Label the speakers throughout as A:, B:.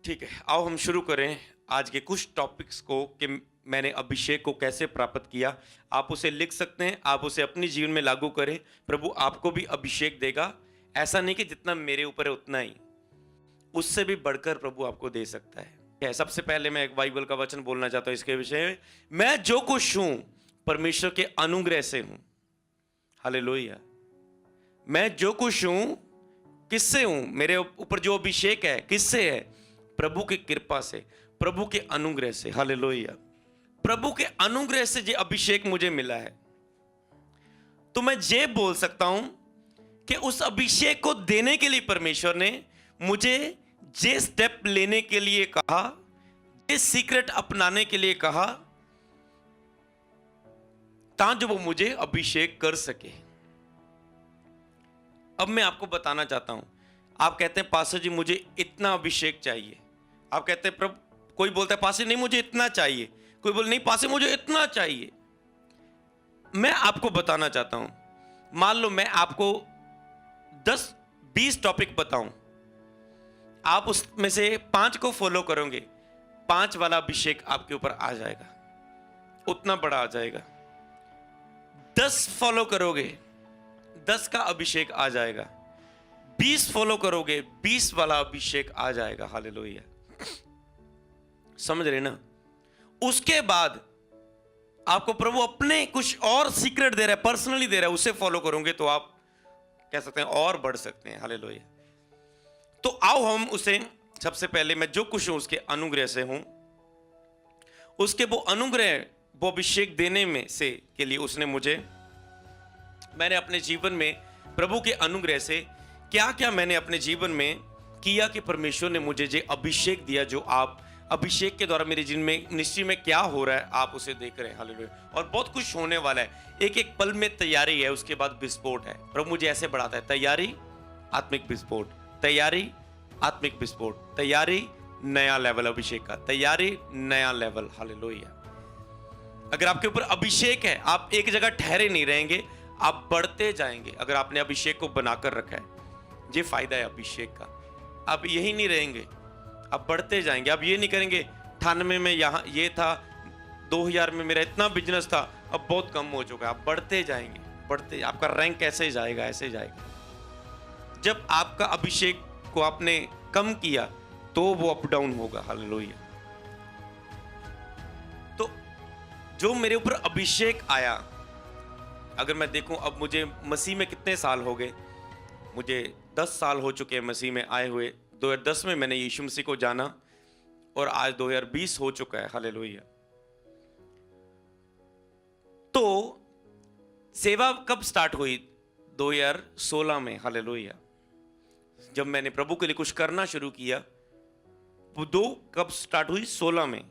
A: ठीक है, आओ हम शुरू करें आज के कुछ टॉपिक्स को कि मैंने अभिषेक को कैसे प्राप्त किया। आप उसे लिख सकते हैं, आप उसे अपने जीवन में लागू करें। प्रभु आपको भी अभिषेक देगा। ऐसा नहीं कि जितना मेरे ऊपर है उतना ही, उससे भी बढ़कर प्रभु आपको दे सकता है। सबसे पहले मैं एक बाइबल का वचन बोलना चाहता हूं इसके विषय में। मैं जो कुछ हूं परमेश्वर के अनुग्रह से हूं। हालेलुया। मैं जो कुछ हूं किससे हूं? मेरे ऊपर जो अभिषेक है किससे है? प्रभु की कृपा से, प्रभु के अनुग्रह से। हालेलुया। प्रभु के अनुग्रह से जो अभिषेक मुझे मिला है, तो मैं ये बोल सकता हूं कि उस अभिषेक को देने के लिए परमेश्वर ने मुझे जे स्टेप लेने के लिए कहा, जे सीक्रेट अपनाने के लिए कहा, ताकि वो मुझे अभिषेक कर सके। अब मैं आपको बताना चाहता हूं। आप कहते हैं पास्टर जी मुझे इतना अभिषेक चाहिए। आप कहते हैं प्रभु, कोई बोलता है पास्टर नहीं मुझे इतना चाहिए, कोई बोले नहीं पास्टर मुझे इतना चाहिए। मैं आपको बताना चाहता हूं, मान लो मैं आपको 10-20 टॉपिक बताऊं, आप उसमें से 5 को फॉलो करोगे, 5 वाला अभिषेक आपके ऊपर आ जाएगा, उतना बड़ा आ जाएगा। 10 फॉलो करोगे, 10 का अभिषेक आ जाएगा। 20 फॉलो करोगे, 20 वाला अभिषेक आ जाएगा। हालेलुया। समझ रहे ना? उसके बाद आपको प्रभु अपने कुछ और सीक्रेट दे रहा है, पर्सनली दे रहा है, उसे फॉलो करोगे तो आप कह सकते हैं और बढ़ सकते हैं। हालेलुया। तो आओ हम उसे, सबसे पहले मैं जो कुछ हूं उसके अनुग्रह से हूं। उसके वो अनुग्रह, वो अभिषेक देने में से के लिए उसने मुझे, मैंने अपने जीवन में प्रभु के अनुग्रह से क्या क्या मैंने अपने जीवन में किया कि परमेश्वर ने मुझे जो अभिषेक दिया, जो आप अभिषेक के द्वारा मेरे जीवन में निश्चय में क्या हो रहा है आप उसे देख रहे हैं। हालेलुया। और बहुत कुछ होने वाला है। एक एक पल में तैयारी है, उसके बाद विस्फोट है। प्रभु मुझे ऐसे बढ़ाता है, तैयारी आत्मिक विस्फोट, तैयारी आत्मिक विस्फोट, तैयारी नया लेवल अभिषेक का, तैयारी नया लेवल। हालेलुया। अगर आपके ऊपर अभिषेक है, आप एक जगह ठहरे नहीं रहेंगे, आप बढ़ते जाएंगे। अगर आपने अभिषेक को बनाकर रखा है, ये फायदा है अभिषेक का। आप यही नहीं रहेंगे, आप बढ़ते जाएंगे। आप ये नहीं करेंगे 98 में यहाँ ये था, 2000 में मेरा इतना बिजनेस था, अब बहुत कम हो चुका है। आप बढ़ते जाएंगे, बढ़ते, आपका रैंक ऐसे जाएगा, ऐसे जाएगा। जब आपका अभिषेक को आपने कम किया तो वो अप डाउन होगा। हालेलुया। तो जो मेरे ऊपर अभिषेक आया, अगर मैं देखूं अब मुझे मसीह में कितने साल हो गए, मुझे 10 साल हो चुके हैं मसीह में आए हुए। 2010 में मैंने यीशु मसीह को जाना और आज 2020 हो चुका है। हालेलुया। तो सेवा कब स्टार्ट हुई? 2016 में। हालेलुया। जब मैंने प्रभु के लिए कुछ करना शुरू किया, वो कब स्टार्ट हुई? 16 में।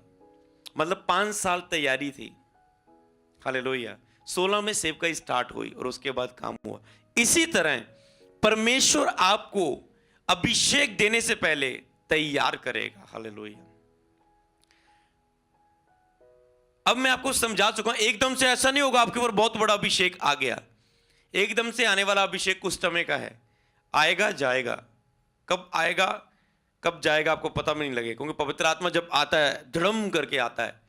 A: मतलब 5 साल तैयारी थी। हालेलुया। 16 में सेवकाई स्टार्ट हुई और उसके बाद काम हुआ। इसी तरह परमेश्वर आपको अभिषेक देने से पहले तैयार करेगा। हालेलुया। अब मैं आपको समझा चुका हूं, एकदम से ऐसा नहीं होगा आपके ऊपर बहुत बड़ा अभिषेक आ गया। एकदम से आने वाला अभिषेक कुछ समय का है, आएगा जाएगा। कब आएगा कब जाएगा आपको पता भी नहीं लगेगा, क्योंकि पवित्र आत्मा जब आता है धड़म करके आता है,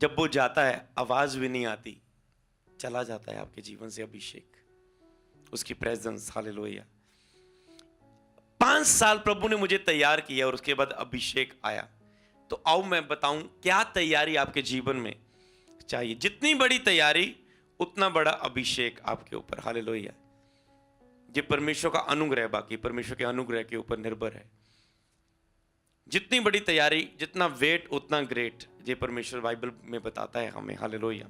A: जब वो जाता है आवाज भी नहीं आती, चला जाता है आपके जीवन से अभिषेक, उसकी प्रेजेंस। हालेलुया। 5 साल प्रभु ने मुझे तैयार किया और उसके बाद अभिषेक आया। तो आओ मैं बताऊं क्या तैयारी आपके जीवन में चाहिए। जितनी बड़ी तैयारी उतना बड़ा अभिषेक आपके ऊपर। हालेलुया। ये परमेश्वर का अनुग्रह, बाकी परमेश्वर के अनुग्रह के ऊपर निर्भर है। जितनी बड़ी तैयारी, जितना वेट उतना ग्रेट, ये परमेश्वर बाइबल में बताता है हमें। हालेलुया।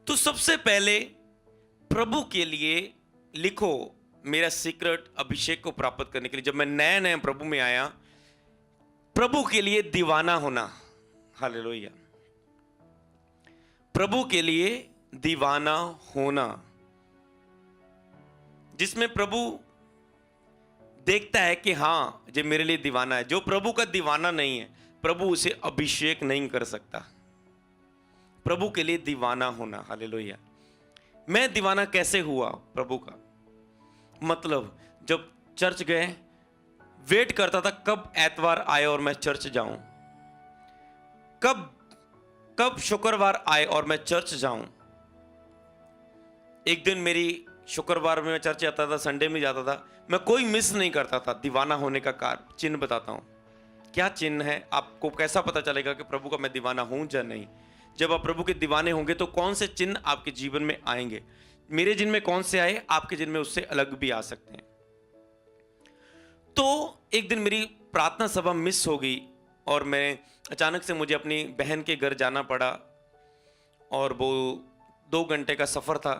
A: तो सबसे पहले प्रभु के लिए लिखो मेरा सीक्रेट अभिषेक को प्राप्त करने के लिए। जब मैं नया नया प्रभु में आया, प्रभु के लिए दीवाना होना। हालेलुया। प्रभु के लिए दीवाना होना, जिसमें प्रभु देखता है कि हां ये मेरे लिए दीवाना है। जो प्रभु का दीवाना नहीं है, प्रभु उसे अभिषेक नहीं कर सकता। प्रभु के लिए दीवाना होना। हालेलुया। मैं दीवाना कैसे हुआ प्रभु का? मतलब जब चर्च गए, वेट करता था कब एतवार आए और मैं चर्च जाऊं, कब कब शुक्रवार आए और मैं चर्च जाऊं। एक दिन मेरी शुक्रवार में मैं चर्च जाता था, संडे में जाता था, मैं कोई मिस नहीं करता था। दीवाना होने का कारण चिन्ह बताता हूं। क्या चिन्ह है? आपको कैसा पता चलेगा कि प्रभु का मैं दीवाना हूं या नहीं? जब आप प्रभु के दीवाने होंगे तो कौन से चिन्ह आपके जीवन में आएंगे। मेरे जिन में कौन से आए, आपके जिन में उससे अलग भी आ सकते हैं। तो एक दिन मेरी प्रार्थना सभा मिस हो गई और मैं अचानक से मुझे अपनी बहन के घर जाना पड़ा, और वो 2 घंटे का सफ़र था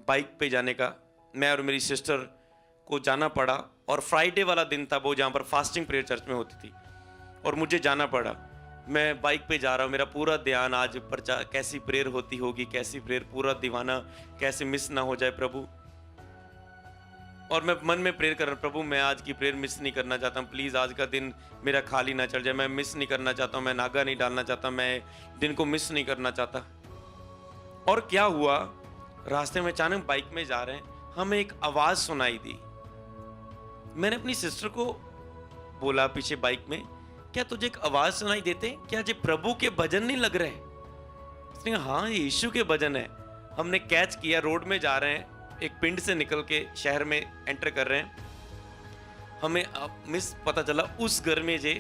A: बाइक पे जाने का। मैं और मेरी सिस्टर को जाना पड़ा, और फ्राइडे वाला दिन था वो जहाँ पर फास्टिंग प्रेयर चर्च में होती थी, और मुझे जाना पड़ा। मैं बाइक पे जा रहा हूँ, मेरा पूरा ध्यान आज कैसी प्रेयर होती होगी, कैसी प्रेयर, पूरा दीवाना कैसे मिस ना हो जाए प्रभु। और मैं मन में प्रेयर कर रहा हूँ, प्रभु मैं आज की प्रेयर मिस नहीं करना चाहता हूँ, प्लीज़ आज का दिन मेरा खाली ना चल जाए, मैं मिस नहीं करना चाहता हूँ, मैं नागा नहीं डालना चाहता, मैं दिन को मिस नहीं करना चाहता। और क्या हुआ, रास्ते में अचानक बाइक में जा रहे हैं, हमें एक आवाज़ सुनाई दी। मैंने अपनी सिस्टर को बोला पीछे बाइक में, क्या तुझे एक आवाज़ सुनाई देते? क्या ये प्रभु के भजन नहीं लग रहे? उसने कहा हाँ ये यीशु के भजन है। हमने कैच किया, रोड में जा रहे हैं, एक पिंड से निकल के शहर में एंटर कर रहे हैं, हमें मिस पता चला उस घर में जे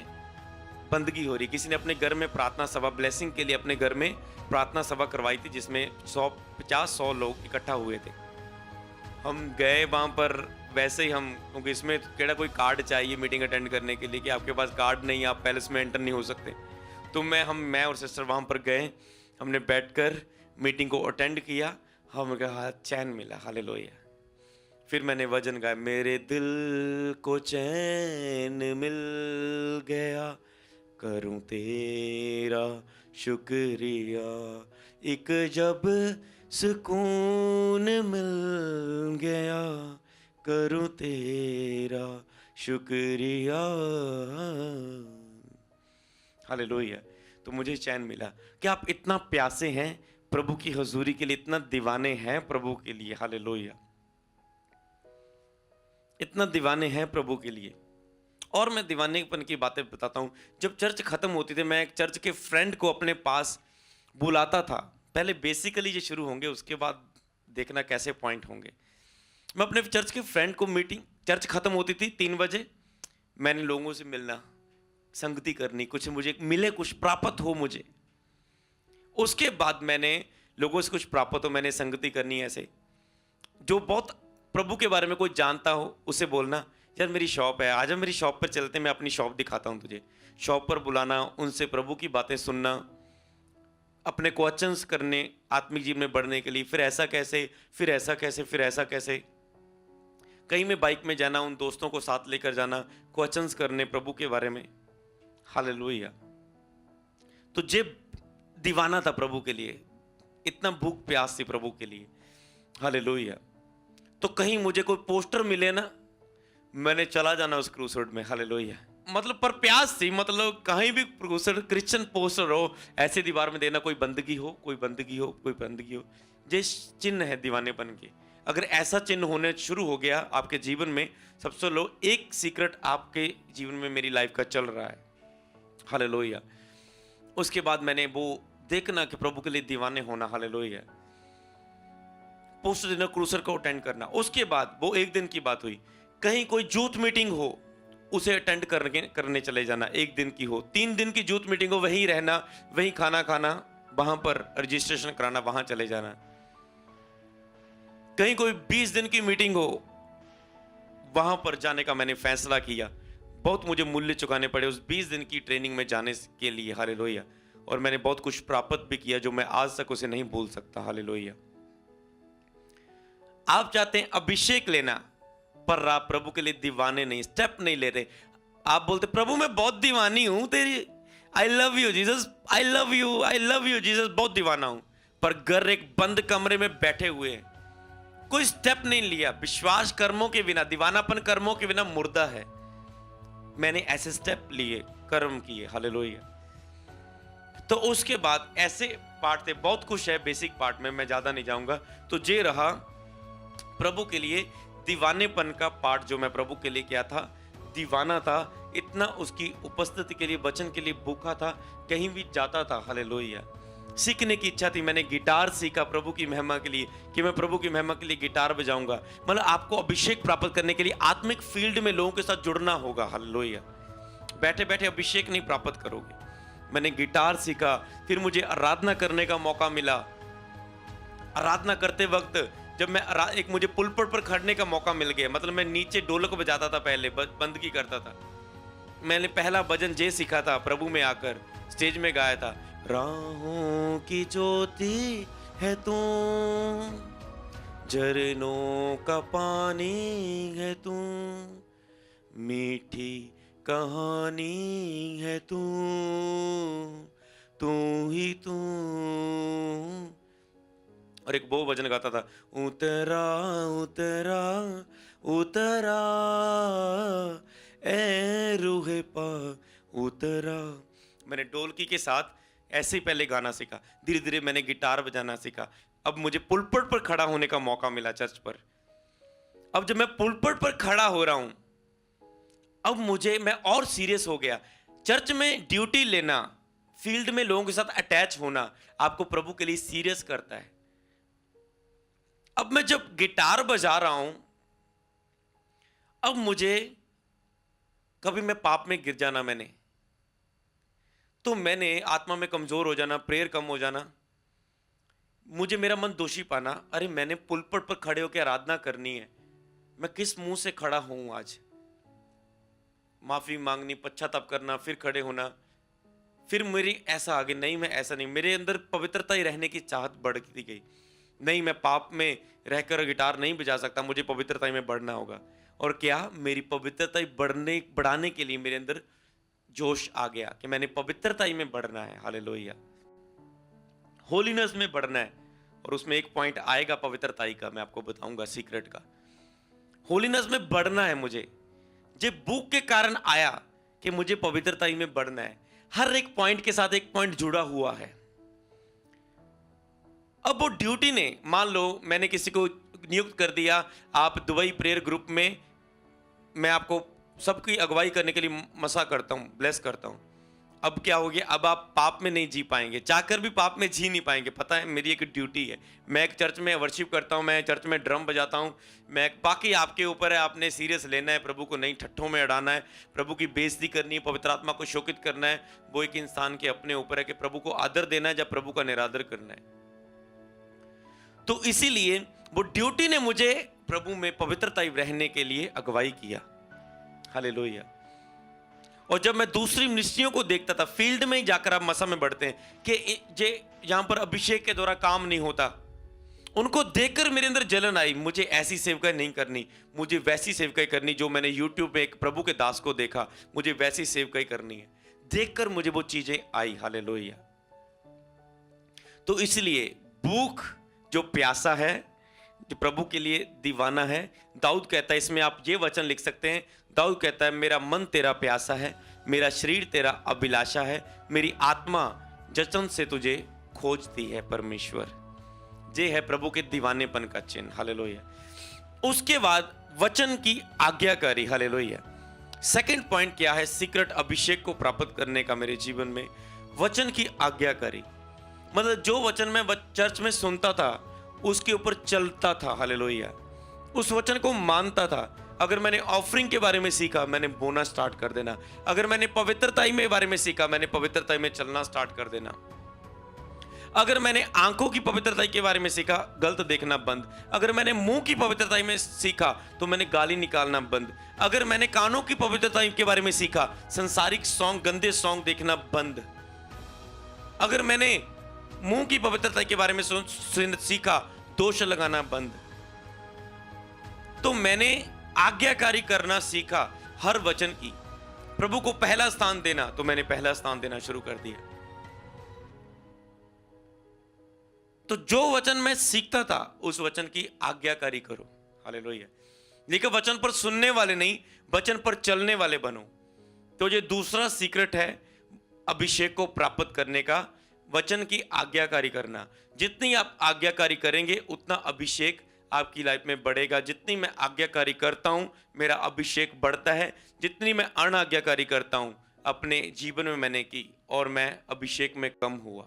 A: बंदगी हो रही। किसी ने अपने घर में प्रार्थना सभा, ब्लेसिंग के लिए अपने घर में प्रार्थना सभा करवाई थी, जिसमें 150-100 लोग इकट्ठा हुए थे। हम गए वहाँ पर, वैसे ही हम, क्योंकि इसमें केड़ा कोई कार्ड चाहिए मीटिंग अटेंड करने के लिए, कि आपके पास कार्ड नहीं, आप पैलेस में एंटर नहीं हो सकते। तो मैं और सिस्टर वहाँ पर गए, हमने बैठकर मीटिंग को अटेंड किया, हमें कहा चैन मिला, हालेलुया। फिर मैंने वचन गाया, मेरे दिल को चैन मिल गया, करूं तेरा शुक्रिया, एक जब सुकून मिल गया, करूं तेरा शुक्रिया, हालेलुया। तो मुझे चैन मिला। क्या आप इतना प्यासे हैं प्रभु की हजूरी के लिए, इतना दीवाने हैं प्रभु के लिए? हालेलुया, इतना दीवाने हैं प्रभु के लिए। और मैं दीवानेपन की बातें बताता हूं। जब चर्च खत्म होती थी, मैं एक चर्च के फ्रेंड को अपने पास बुलाता था। पहले बेसिकली ये शुरू होंगे, उसके बाद देखना कैसे पॉइंट होंगे। मैं अपने चर्च के फ्रेंड को, मीटिंग चर्च खत्म होती थी 3 बजे, मैंने लोगों से मिलना, संगति करनी, कुछ मुझे मिले, कुछ प्राप्त हो मुझे। उसके बाद मैंने लोगों से कुछ प्राप्त हो, मैंने संगति करनी। ऐसे जो बहुत प्रभु के बारे में कोई जानता हो उसे बोलना, यार मेरी शॉप है, आज हम मेरी शॉप पर चलते, मैं अपनी शॉप दिखाता हूँ तुझे। शॉप पर बुलाना, उनसे प्रभु की बातें सुनना, अपने क्वेश्चंस करने आत्मिक जीवन में बढ़ने के लिए, फिर ऐसा कैसे, फिर ऐसा कैसे, फिर ऐसा कैसे। कहीं में बाइक में जाना, उन दोस्तों को साथ लेकर जाना, क्वेश्चंस करने प्रभु के बारे में। हालेलुया। तो जे दीवाना था प्रभु के लिए, इतना भूख प्यास थी प्रभु के लिए। हालेलुया। तो कहीं मुझे कोई पोस्टर मिले ना, मैंने चला जाना उस क्रूसेड में। हालेलुया। मतलब पर प्यास थी, मतलब कहीं भी क्रूसेड क्रिश्चियन पोस्टर हो, ऐसे दीवार में देना, कोई बंदगी हो, कोई बंदगी हो, कोई बंदगी हो। ये चिन्ह है दीवानेपन के। अगर ऐसा चिन्ह होने शुरू हो गया आपके जीवन में, सबसे लो एक सीक्रेट आपके जीवन में मेरी लाइफ का चल रहा है। हालेलुया। उसके बाद मैंने वो देखना कि प्रभु के लिए दीवाने होना। हालेलुया। पोस्ट डिनर क्रूसर को अटेंड करना। उसके बाद वो एक दिन की बात हुई, कहीं कोई यूथ मीटिंग हो उसे अटेंड करने चले जाना। 1 दिन की हो, 3 दिन की यूथ मीटिंग हो, वहीं रहना, वहीं खाना खाना, वहां पर रजिस्ट्रेशन कराना, वहां चले जाना। कहीं कोई 20 दिन की मीटिंग हो, वहां पर जाने का मैंने फैसला किया। बहुत मुझे मूल्य चुकाने पड़े उस 20 दिन की ट्रेनिंग में जाने के लिए। हालेलुया। और मैंने बहुत कुछ प्राप्त भी किया जो मैं आज तक उसे नहीं भूल सकता। हालेलुया। आप चाहते हैं अभिषेक लेना, पर आप प्रभु के लिए दीवाने नहीं, स्टेप नहीं ले रहे। आप बोलते प्रभु मैं बहुत दीवानी हूं तेरी, I love you Jesus, I love you, I love you Jesus, बहुत दीवाना हूं, पर घर एक बंद कमरे में बैठे हुए हैं, कोई स्टेप नहीं लिया। विश्वास कर्मों के बिना, दीवानापन कर्मों के बिना मुर्दा है। मैंने ऐसे स्टेप लिए, कर्म किए। हालेलुया। तो उसके बाद ऐसे पार्ट थे, बहुत कुछ है बेसिक पार्ट में, मैं ज्यादा नहीं जाऊंगा। तो ये रहा प्रभु के लिए दीवानेपन का पार्ट जो मैं प्रभु के लिए किया था। दीवाना था, इतना उसकी उपस्थिति के लिए, वचन के लिए भूखा था, कहीं भी जाता था। हालेलुया। सीखने की इच्छा थी, मैंने गिटार सीखा प्रभु की महिमा के लिए, कि मैं प्रभु की महिमा के लिए गिटार बजाऊंगा। मतलब आपको अभिषेक प्राप्त करने के लिए आत्मिक फील्ड में लोगों के साथ जुड़ना होगा। हालेलुया। बैठे बैठे अभिषेक नहीं प्राप्त करोगे। मैंने गिटार सीखा, फिर मुझे आराधना करने का मौका मिला। आराधना करते वक्त जब मैं एक मुझे पुलपट पर खड़ने का मौका मिल गया, मतलब मैं नीचे ढोलक बजाता था, पहले बंदगी करता था। मैंने पहला भजन जे सीखा था, प्रभु में आकर स्टेज में गाया था, राहों की ज्योति है तू, झरनों का पानी है तू, मीठी कहानी है तू, तू ही तू। और एक वो भजन गाता था, उतरा उतरा उतरा ए रूहे पा उतरा। मैंने ढोलकी के साथ ऐसे ही पहले गाना सीखा, धीरे धीरे मैंने गिटार बजाना सीखा। अब मुझे पुलपट पर खड़ा होने का मौका मिला चर्च पर। अब जब मैं पुलपट पर खड़ा हो रहा हूं, अब मैं और सीरियस हो गया। चर्च में ड्यूटी लेना, फील्ड में लोगों के साथ अटैच होना आपको प्रभु के लिए सीरियस करता है। अब मैं जब गिटार बजा रहा हूं, अब मुझे कभी मैं पाप में गिर जाना, मैंने आत्मा में कमजोर हो जाना, प्रेयर कम हो जाना, मुझे मेरा मन दोषी पाना, अरे मैंने पुलपट पर खड़े होकर आराधना करनी है, मैं किस मुंह से खड़ा हूं आज। माफी मांगनी, पश्चाताप करना, फिर खड़े होना, फिर मेरी ऐसा आगे नहीं, मैं ऐसा नहीं, मेरे अंदर पवित्रता ही रहने की चाहत बढ़ती गई। नहीं, मैं पाप में रहकर गिटार नहीं बजा सकता, मुझे पवित्रता में बढ़ना होगा। और क्या, मेरी पवित्रता बढ़ाने के लिए मेरे अंदर जोश आ गया कि मैंने पवित्रता में बढ़ना है। हालेलुया। होलीनेस में बढ़ना है। और उसमें एक पॉइंट आएगा पवित्रता का, मैं आपको बताऊंगा सीक्रेट का। होलीनेस में बढ़ना है मुझे, जो बुक के कारण आया कि मुझे पवित्रता में बढ़ना है। हर एक पॉइंट के साथ एक पॉइंट जुड़ा हुआ है। अब वो ड्यूटी ने, मान लो मैंने किसी को नियुक्त कर दिया, आप दुबई प्रेयर ग्रुप में, मैं आपको सबकी अगुवाई करने के लिए मसा करता हूं, ब्लेस करता हूं। अब क्या हो गया, अब आप पाप में नहीं जी पाएंगे, चाहकर भी पाप में जी नहीं पाएंगे। पता है, मेरी एक ड्यूटी है। मैं एक चर्च में वर्शिप करता हूं, मैं चर्च में ड्रम बजाता हूं, मैं बाकी आपके ऊपर है, आपने सीरियस लेना है, प्रभु को नहीं ठट्ठों में अड़ाना है, प्रभु की बेइज्जती करनी है, पवित्र आत्मा को शोकित करना है। वो एक इंसान के अपने ऊपर है कि प्रभु को आदर देना है या प्रभु का निरादर करना है। तो इसीलिए वो ड्यूटी ने मुझे प्रभु में पवित्रता रहने के लिए अगुवाई किया। हालेलुया। और जब मैं दूसरी मिनिस्ट्रियों को देखता था, फील्ड में ही जाकर आप मसा में बढ़ते हैं कि जे यहां पर अभिषेक के द्वारा काम नहीं होता, उनको देखकर मेरे अंदर जलन आई। मुझे ऐसी सेवकाई नहीं करनी, मुझे वैसी सेवकाई करनी जो मैंने यूट्यूब पे एक प्रभु के दास को देखा, मुझे वैसी सेवकाई करनी है। देखकर मुझे वो चीजें आई। हालेलुया। तो इसलिए भूख जो प्यासा है, जो प्रभु के लिए दीवाना है, दाऊद कहता है, इसमें आप ये वचन लिख सकते हैं, दाऊद कहता है, मेरा मन तेरा प्यासा है, मेरा शरीर तेरा अभिलाषा है, मेरी आत्मा जचन से तुझे खोजती है परमेश्वर। ये है प्रभु के दीवानेपन का चिन्ह। हालेलुया। उसके बाद वचन की आज्ञाकारी। हालेलुया। सेकंड पॉइंट क्या है, सीक्रेट अभिषेक को प्राप्त करने का मेरे जीवन में, वचन की आज्ञाकारी। मतलब जो वचन मैं चर्च में सुनता था उसके ऊपर चलता था। हालेलुया। उस वचन को मानता था। अगर मैंने ऑफरिंग के बारे में सीखा, मैंने बोना स्टार्ट कर देना। अगर मैंने पवित्रता में बारे में सीखा, मैंने पवित्रता में चलना स्टार्ट कर देना। अगर मैंने आंखों की पवित्रता के बारे में सीखा, गलत देखना बंद। अगर मैंने मुंह की पवित्रता में सीखा तो मैंने गाली निकालना बंद। अगर मैंने कानों की पवित्रता के बारे में सीखा, संसारिक सॉन्ग, गंदे सॉन्ग देखना बंद। अगर मैंने मुंह की पवित्रता के बारे में सीखा, दोष लगाना बंद। तो मैंने आज्ञाकारी करना सीखा, हर वचन की। प्रभु को पहला स्थान देना, तो मैंने पहला स्थान देना शुरू कर दिया। तो जो वचन मैं सीखता था उस वचन की आज्ञाकारी करो। हालेलुया। लेकिन वचन पर सुनने वाले नहीं, वचन पर चलने वाले बनो। तो ये दूसरा सीक्रेट है अभिषेक को प्राप्त करने का, वचन की आज्ञाकारी करना। जितनी आप आज्ञाकारी करेंगे उतना अभिषेक आपकी लाइफ में बढ़ेगा। जितनी मैं आज्ञाकारी करता हूं, मेरा अभिषेक बढ़ता है। जितनी मैं अनाज्ञाकारी करता हूं, अपने जीवन में मैंने की और मैं अभिषेक में कम हुआ।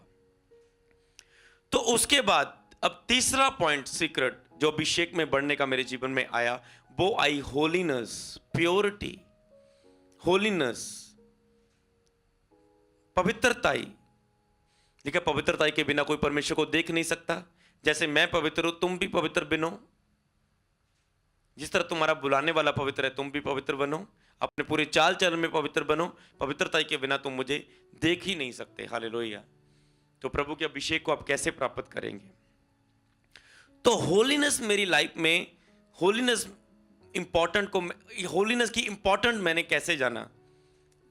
A: तो उसके बाद अब तीसरा पॉइंट, सीक्रेट जो अभिषेक में बढ़ने का मेरे जीवन में आया, वो आई होलीनेस, प्योरिटी, होलीनेस, पवित्रताई। देखिए, पवित्रताई के बिना कोई परमेश्वर को देख नहीं सकता। जैसे मैं पवित्र हूं, तुम भी पवित्र बनो। जिस तरह तुम्हारा बुलाने वाला पवित्र है, तुम भी पवित्र बनो। अपने पूरे चाल चलन में पवित्र बनो। पवित्रताई के बिना तुम मुझे देख ही नहीं सकते। हालेलुया। तो प्रभु के अभिषेक को आप कैसे प्राप्त करेंगे? तो होलीनेस मेरी लाइफ में, होलीनेस इंपॉर्टेंट को, होलीनेस की इंपॉर्टेंट मैंने कैसे जाना?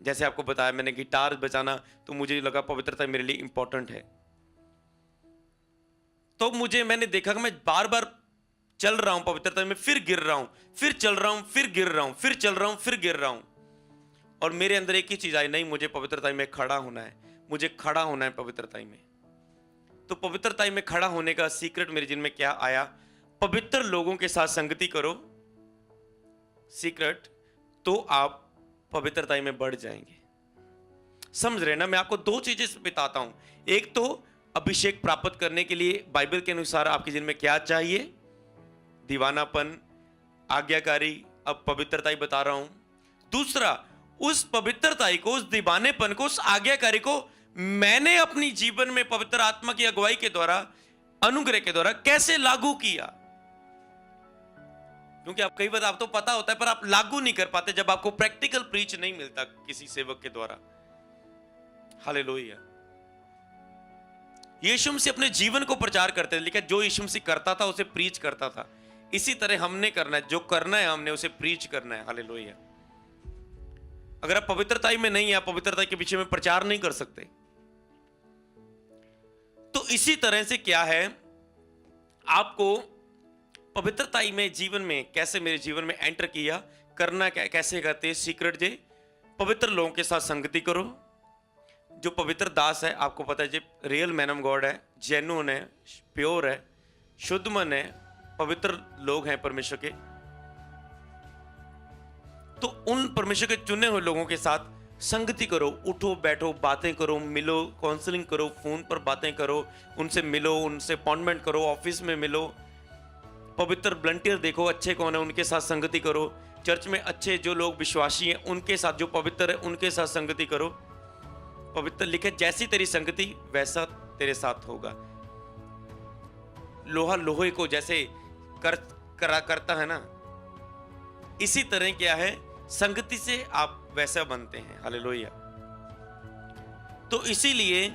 A: जैसे आपको बताया, मैंने गिटार बजाना तो मुझे लगा पवित्रता मेरे लिए इंपॉर्टेंट है। तो मैंने देखा कि मैं बार बार चल रहा हूं पवित्रता में, फिर गिर रहा हूं, फिर चल रहा हूं, फिर गिर रहा हूं, फिर चल रहा हूं, फिर गिर रहा हूं। और मेरे अंदर एक ही चीज आई, नहीं, मुझे पवित्रता में खड़ा होना है, मुझे खड़ा होना है पवित्रता में। तो पवित्रता में खड़ा होने का सीक्रेट मेरे जिन में क्या आया? पवित्र लोगों के साथ संगति करो। सीक्रेट, तो आप पवित्रता में बढ़ जाएंगे। समझ रहे ना? मैं आपको दो चीजें बताता हूं। एक तो अभिषेक प्राप्त करने के लिए बाइबल के अनुसार आपके जीवन में क्या चाहिए? दीवानापन, आज्ञाकारी। अब पवित्रताई बता रहा हूं। दूसरा, उस पवित्रताई को, उस दीवानेपन को, उस आज्ञाकारी को मैंने अपनी जीवन में पवित्र आत्मा की अगुवाई के द्वारा, अनुग्रह के द्वारा कैसे लागू किया। क्योंकि आप कई बार, आप तो पता होता है पर आप लागू नहीं कर पाते जब आपको प्रैक्टिकल प्रीच नहीं मिलता किसी सेवक के द्वारा। हालेलुया। यीशु मसीह अपने जीवन को प्रचार करते थे, लेकिन जो यीशु मसीह करता था उसे प्रीच करता था। इसी तरह हमने करना है, जो करना है हमने उसे प्रीच करना है। हालेलुया। अगर आप पवित्रताई में नहीं है, आप पवित्रता के पीछे में प्रचार नहीं कर सकते। तो इसी तरह से क्या है, आपको पवित्रताई में जीवन में कैसे, मेरे जीवन में एंटर किया, करना कैसे करते हैं? सीक्रेट जे, पवित्र लोगों के साथ संगति करो। जो पवित्र दास है, आपको पता है, जो रियल मैन ऑफ गॉड है, जेन्युइन है, प्योर है, शुद्ध मन है, पवित्र लोग हैं परमेश्वर के, तो उन परमेश्वर के चुने हुए लोगों के साथ संगति करो। उठो, बैठो, बातें करो, मिलो, काउंसलिंग करो, फोन पर बातें करो, उनसे मिलो, उनसे अपॉइंटमेंट करो, ऑफिस में मिलो। पवित्र वॉलंटियर देखो, अच्छे कौन है, उनके साथ संगति करो। चर्च में अच्छे जो लोग विश्वासी हैं, उनके साथ, जो पवित्र है, उनके साथ संगति करो। पवित्र लिखे, जैसी तेरी संगति वैसा तेरे साथ होगा। लोहा लोहे को जैसे करता है ना, इसी तरह क्या है, संगति से आप वैसा बनते हैं। हालेलुया। तो इसीलिए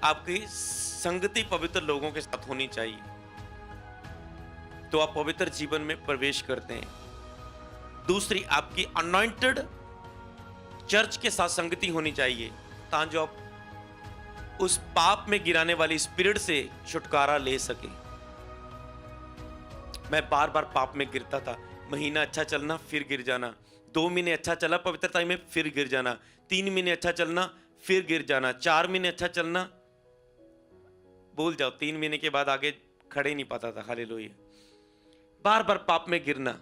A: आपकी संगति पवित्र लोगों के साथ होनी चाहिए, तो आप पवित्र जीवन में प्रवेश करते हैं। दूसरी, आपकी अनॉइंटेड चर्च के साथ संगति होनी चाहिए, ताकि आप उस पाप में गिराने वाली स्पिरिट से छुटकारा ले सके। मैं बार बार पाप में गिरता था। महीना अच्छा चलना, फिर गिर जाना। 2 महीने अच्छा चला पवित्रता में, फिर गिर जाना। 3 महीने अच्छा चलना, फिर गिर जाना। 4 महीने अच्छा चलना, भूल जाओ, 3 महीने के बाद आगे खड़े नहीं पाता था। हालेलुया। बार बार पाप में गिरना,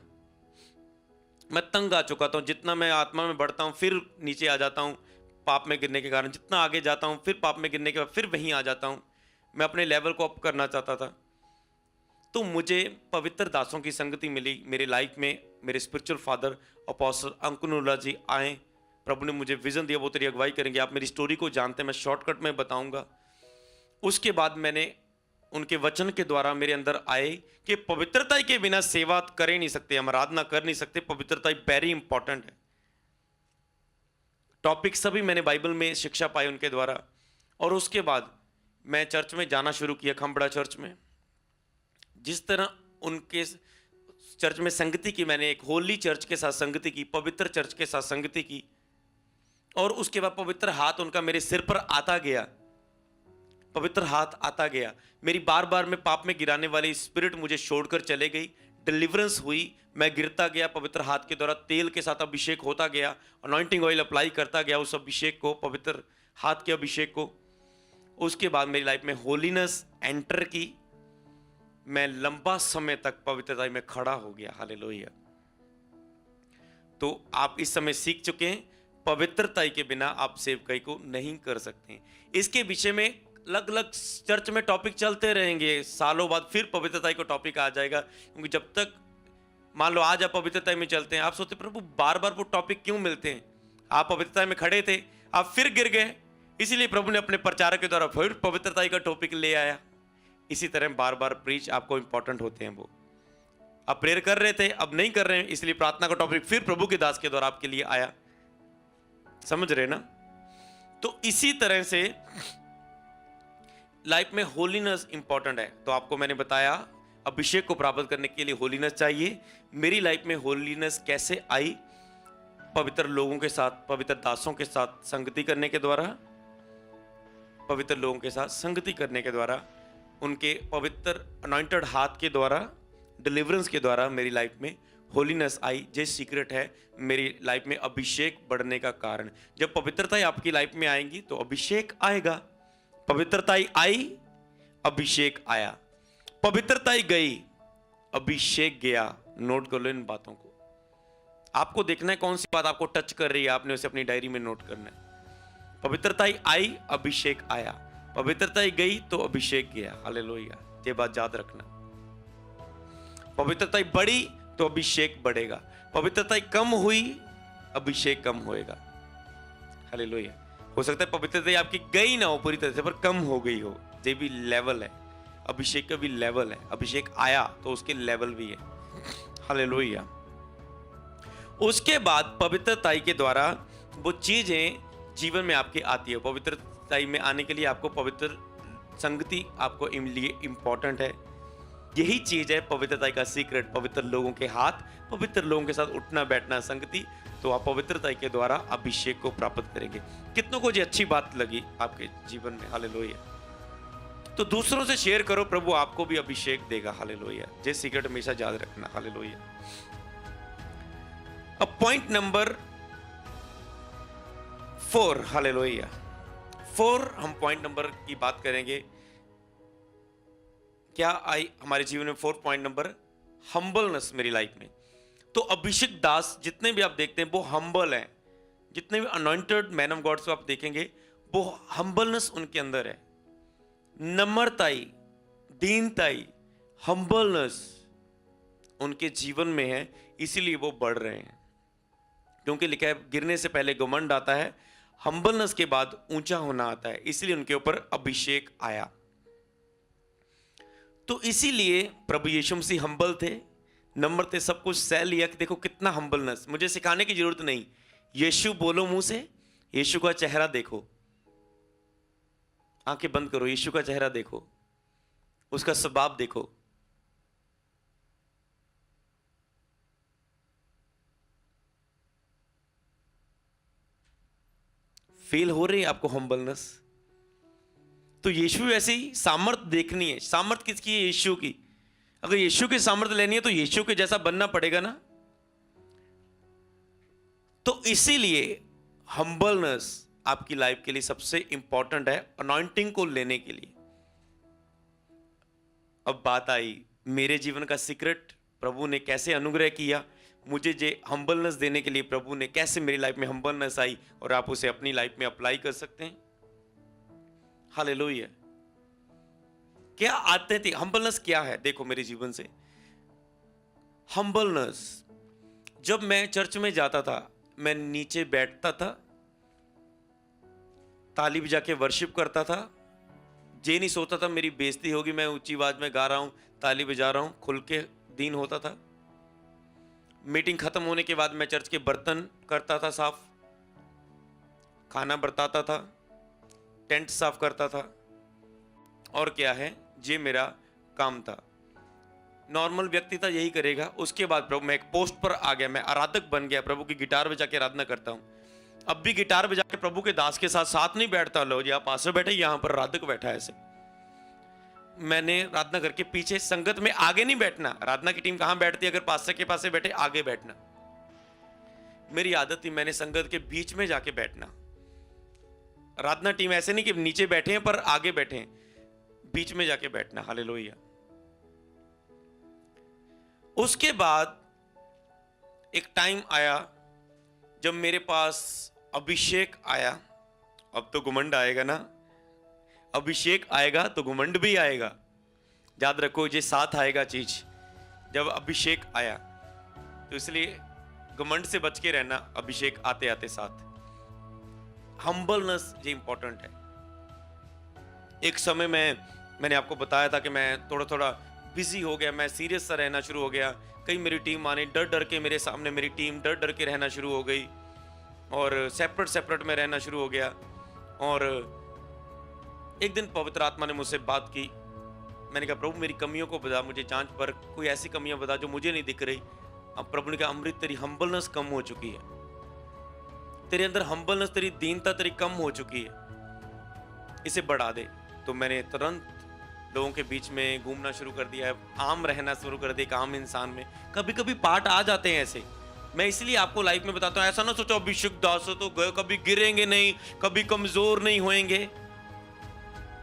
A: मैं तंग आ चुका था। जितना मैं आत्मा में बढ़ता हूं, फिर नीचे आ जाता हूं पाप में गिरने के कारण। जितना आगे जाता हूं, फिर पाप में गिरने के बाद फिर वहीं आ जाता हूं। मैं अपने लेवल को अप करना चाहता था। तो मुझे पवित्र दासों की संगति मिली मेरी लाइफ में। मेरे स्पिरिचुअल फादर अपोस्टल अंकुनुल्लाह जी आए। प्रभु ने मुझे विजन दिया, वो तेरी अगुवाई करेंगे। आप मेरी स्टोरी को जानते हैं, मैं शॉर्टकट में बताऊंगा। उसके बाद मैंने उनके वचन के द्वारा मेरे अंदर आए कि पवित्रता के बिना सेवा कर ही नहीं सकते, हम आराधना कर नहीं सकते। पवित्रता वेरी इंपॉर्टेंट है। टॉपिक सभी मैंने बाइबल में शिक्षा पाई उनके द्वारा। और उसके बाद मैं चर्च में जाना शुरू किया, खंबड़ा चर्च में। जिस तरह उनके चर्च में संगति की, मैंने एक होली चर्च के साथ संगति की, पवित्र चर्च के साथ संगति की। और उसके बाद पवित्र हाथ उनका मेरे सिर पर आता गया, पवित्र हाथ आता गया। मेरी बार बार में पाप में गिराने वाली स्पिरिट मुझे छोड़कर चले गई। डिलीवरेंस हुई, मैं गिरता गया। पवित्र हाथ के द्वारा तेल के साथ अभिषेक होता गया, अनॉइंटिंग ऑयल अप्लाई करता गया उस अभिषेक को, पवित्र हाथ के अभिषेक को। उसके बाद मेरी लाइफ में होलीनेस एंटर की। मैं लंबा समय तक पवित्रता में खड़ा हो गया। हालेलुया। तो आप इस समय सीख चुके हैं, पवित्रता के बिना आप सेवकाई को नहीं कर सकते। इसके विषय में अलग अलग चर्च में टॉपिक चलते रहेंगे, सालों बाद फिर पवित्रता को टॉपिक आ जाएगा। क्योंकि जब तक मान लो आज आप पवित्रता में चलते हैं, आप सोचते प्रभु बार बार वो टॉपिक क्यों मिलते हैं। आप पवित्रता में खड़े थे, आप फिर गिर गए, इसीलिए प्रभु ने अपने प्रचारक के द्वारा फिर पवित्रता का टॉपिक ले आया। इसी तरह बार बार प्रीच आपको इंपॉर्टेंट होते हैं। वो आप प्रेयर कर रहे थे, अब नहीं कर रहे हैं, इसलिए प्रार्थना का टॉपिक फिर प्रभु के दास के द्वारा आपके लिए आया। समझ रहे ना? तो इसी तरह से लाइफ में होलीनेस इंपॉर्टेंट है। तो आपको मैंने बताया अभिषेक को प्राप्त करने के लिए होलीनेस चाहिए। मेरी लाइफ में होलीनेस कैसे आई? पवित्र लोगों के साथ, पवित्र दासों के साथ संगति करने के द्वारा, पवित्र लोगों के साथ संगति करने के द्वारा, उनके पवित्र अनॉइंटेड हाथ के द्वारा, डिलीवरेंस के द्वारा मेरी लाइफ में होलीनेस आई। ये सीक्रेट है मेरी लाइफ में अभिषेक बढ़ने का कारण। जब पवित्रता आपकी लाइफ में आएंगी तो अभिषेक आएगा। पवित्रता आई, अभिषेक आया। पवित्रता गई, अभिषेक गया। नोट कर लो इन बातों को। आपको देखना है कौन सी बात आपको टच कर रही है, आपने उसे अपनी डायरी में नोट करना है। पवित्रता आई, अभिषेक आया। पवित्रता गई तो अभिषेक गया। हालेलुया। ये बात याद रखना। पवित्रता बढ़ी तो अभिषेक बढ़ेगा। पवित्रता कम हुई, अभिषेक कम होएगा। हालेलुया। हो सकता है पवित्रता आपकी गई ना हो पूरी तरह से, पर कम हो गई हो। ये भी लेवल है, अभिषेक का भी लेवल है। अभिषेक आया तो उसके लेवल भी है। हालेलुया। उसके बाद पवित्रता के द्वारा वो चीजें जीवन में आपके आती है। पवित्रता में आने के लिए आपको पवित्र संगति आपको लिए इंपॉर्टेंट है। यही चीज है पवित्रता का सीक्रेट। पवित्र लोगों के हाथ, पवित्र लोगों के साथ उठना बैठना संगति, तो आप पवित्रता के द्वारा अभिषेक को प्राप्त करेंगे। कितनों को ये अच्छी बात लगी आपके जीवन में? हालेलुया। तो दूसरों से शेयर करो, प्रभु आपको भी अभिषेक देगा। हालेलुया। ये सीक्रेट हमेशा याद रखना। हालेलुया। अब पॉइंट नंबर 4, हालेलुया। 4 हम पॉइंट नंबर की बात करेंगे। क्या आई हमारे जीवन में 4 पॉइंट नंबर? हम्बलनेस मेरी लाइफ में। तो अभिषेक दास जितने भी आप देखते हैं वो हम्बल हैं। जितने भी अनॉइंटेड मैन ऑफ गॉड्स को आप देखेंगे वो हम्बलनेस उनके अंदर है। नम्रताई, दीनताई, हम्बलनेस उनके जीवन में है, इसीलिए वो बढ़ रहे हैं। क्योंकि लिखा है गिरने से पहले घमंड आता है, हम्बलनेस के बाद ऊंचा होना आता है। इसलिए उनके ऊपर अभिषेक आया। तो इसीलिए प्रभु यीशु मसीह हम्बल थे, नम्र थे, सब कुछ सह लिया। देखो कितना हम्बलनेस, मुझे सिखाने की जरूरत नहीं। यीशु बोलो मुंह से, यीशु का चेहरा देखो, आंखें बंद करो, यीशु का चेहरा देखो, उसका स्वभाव देखो। फील हो रही है आपको हम्बलनेस? तो यीशु ऐसी सामर्थ देखनी है। सामर्थ किसकी है? यीशु की। अगर यीशु की सामर्थ लेनी है तो यीशु के जैसा बनना पड़ेगा ना। तो इसीलिए हम्बलनेस आपकी लाइफ के लिए सबसे इंपॉर्टेंट है अनॉइंटिंग को लेने के लिए। अब बात आई मेरे जीवन का सीक्रेट, प्रभु ने कैसे अनुग्रह किया मुझे जे हम्बलनेस देने के लिए। प्रभु ने कैसे मेरी लाइफ में हम्बलनेस आई और आप उसे अपनी लाइफ में अप्लाई कर सकते हैं। हालेलुया। क्या आते थे? हम्बलनेस क्या है? देखो मेरे जीवन से हम्बलनेस, जब मैं चर्च में जाता था मैं नीचे बैठता था, ताली बजा के वर्शिप करता था। ये नहीं सोचता था मेरी बेइज्जती होगी, मैं ऊंची आवाज में गा रहा हूं, ताली बजा रहा हूं, खुल के दीन होता था। मीटिंग खत्म होने के बाद मैं चर्च के बर्तन करता था साफ, खाना बरताता था, टेंट साफ करता था, और क्या है, ये मेरा काम था। नॉर्मल व्यक्ति था यही करेगा। उसके बाद प्रभु मैं एक पोस्ट पर आ गया, मैं आराधक बन गया, प्रभु की गिटार बजा के आराधना करता हूं। अब भी गिटार बजा के प्रभु के दास के साथ साथ नहीं बैठता। लो जी आप पास बैठे, यहां पर आराधक बैठा है ऐसे। मैंने आराधना करके पीछे संगत में आगे नहीं बैठना। आराधना की टीम कहां बैठती है? अगर पास्टर के पास से बैठे आगे बैठना। मेरी आदत थी मैंने संगत के बीच में जाके बैठना। आराधना टीम ऐसे नहीं कि नीचे बैठे हैं पर आगे बैठे हैं, बीच में जाके बैठना। हालेलुया। उसके बाद एक टाइम आया जब मेरे पास अभिषेक आया। अब तो घमंड आएगा ना, अभिषेक आएगा तो घमंड भी आएगा। याद रखो, ये साथ आएगा चीज। जब अभिषेक आया तो इसलिए घमंड से बच के रहना, अभिषेक आते आते साथ। हम्बलनेस ये इंपॉर्टेंट है। एक समय मैंने आपको बताया था कि मैं थोड़ा थोड़ा बिजी हो गया, मैं सीरियस सा रहना शुरू हो गया। कहीं मेरी टीम आने, डर डर के मेरे सामने मेरी टीम डर डर के रहना शुरू हो गई और सेपरेट सेपरेट में रहना शुरू हो गया। और एक दिन पवित्र आत्मा ने मुझसे बात की। मैंने कहा प्रभु मेरी कमियों को बता, मुझे जांच पर कोई ऐसी कमियां बता जो मुझे नहीं दिख रही। अब प्रभु ने कहा अमृत तेरी हम्बलनेस कम हो चुकी है, तेरे अंदर हम्बलनेस, तेरी दीनता तेरी कम हो चुकी है, इसे बढ़ा दे। तो मैंने तुरंत लोगों के बीच में घूमना शुरू कर दिया है, आम रहना शुरू कर दिया, एक आम इंसान में। कभी कभी पार्ट आ जाते हैं ऐसे। मैं इसलिए आपको लाइफ में बताता हूं, ऐसा ना सोचो अभिषेक दास हो तो गए, कभी गिरेंगे नहीं, कभी कमजोर नहीं होएंगे।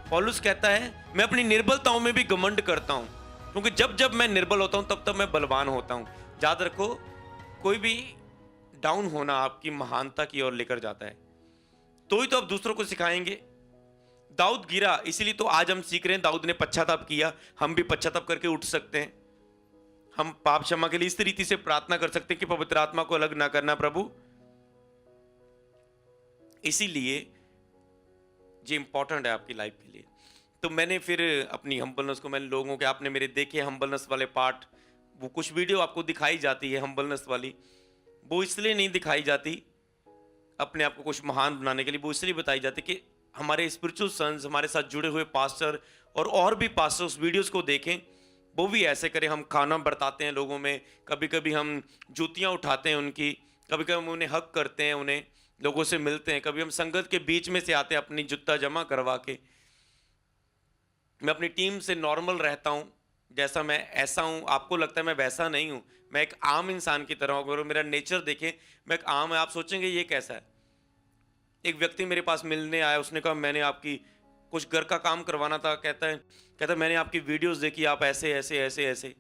A: पौलुस कहता है मैं अपनी निर्बलताओं में भी घमंड करता हूं, क्योंकि जब जब मैं निर्बल होता हूं तब तब मैं बलवान होता हूं। याद रखो, कोई भी डाउन होना आपकी महानता की ओर लेकर जाता है, तो ही तो आप दूसरों को सिखाएंगे। दाऊद गिरा, इसीलिए तो आज हम सीख रहे हैं। दाऊद ने पश्चाताप किया, हम भी पश्चाताप करके उठ सकते हैं। हम पाप क्षमा के लिए इस रीति से प्रार्थना कर सकते हैं कि पवित्र आत्मा को अलग ना करना प्रभु। इसीलिए ये इंपॉर्टेंट है आपकी लाइफ के लिए। तो मैंने फिर अपनी हम्बलनेस को, मैंने लोगों के, आपने मेरे देखे हम्बलनेस वाले पार्ट, वो कुछ वीडियो आपको दिखाई जाती है हम्बलनेस वाली, वो इसलिए नहीं दिखाई जाती अपने आप को कुछ महान बनाने के लिए, वो इसलिए बताई जाती कि हमारे स्पिरिचुअल सन्स, हमारे साथ जुड़े हुए पास्टर और भी पास्टर उस वीडियोस को देखें, वो भी ऐसे करें। हम खाना बरताते हैं लोगों में, कभी कभी हम जूतियां उठाते हैं उनकी, कभी कभी हम उन्हें हक करते हैं, उन्हें लोगों से मिलते हैं, कभी हम संगत के बीच में से आते हैं अपनी जूता जमा करवा के। मैं अपनी टीम से नॉर्मल रहता हूँ, जैसा मैं ऐसा हूँ। आपको लगता है मैं वैसा नहीं हूँ, मैं एक आम इंसान की तरह हूँ। अगर मेरा नेचर देखें, मैं एक आम है, आप सोचेंगे ये कैसा है। एक व्यक्ति मेरे पास मिलने आया, उसने कहा मैंने आपकी कुछ घर का काम करवाना था, कहता मैंने आपकी वीडियोस देखी, आप ऐसे ऐसे ऐसे ऐसे।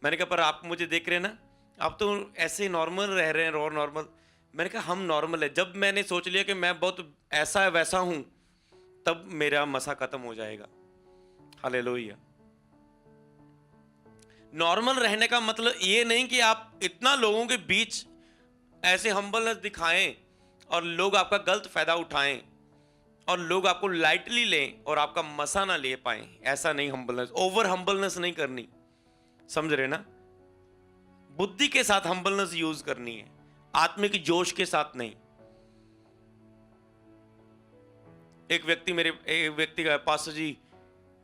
A: मैंने कहा पर आप मुझे देख रहे हैं ना, आप तो ऐसे नॉर्मल रह रहे हैं, नॉर्मल। मैंने कहा हम नॉर्मल है। जब मैंने सोच लिया कि मैं बहुत ऐसा है वैसा हूं, तब मेरा मसा खत्म हो जाएगा। हालेलुया। नॉर्मल रहने का मतलब ये नहीं कि आप इतना लोगों के बीच ऐसे हम्बलनेस दिखाएं और लोग आपका गलत फायदा उठाएं और लोग आपको लाइटली लें और आपका मसा ना ले पाएं। ऐसा नहीं, हम्बलनेस, ओवर हम्बलनेस नहीं करनी, समझ रहे ना। बुद्धि के साथ हम्बलनेस यूज करनी है, आत्मिक जोश के साथ नहीं। एक व्यक्ति का, पास्टर जी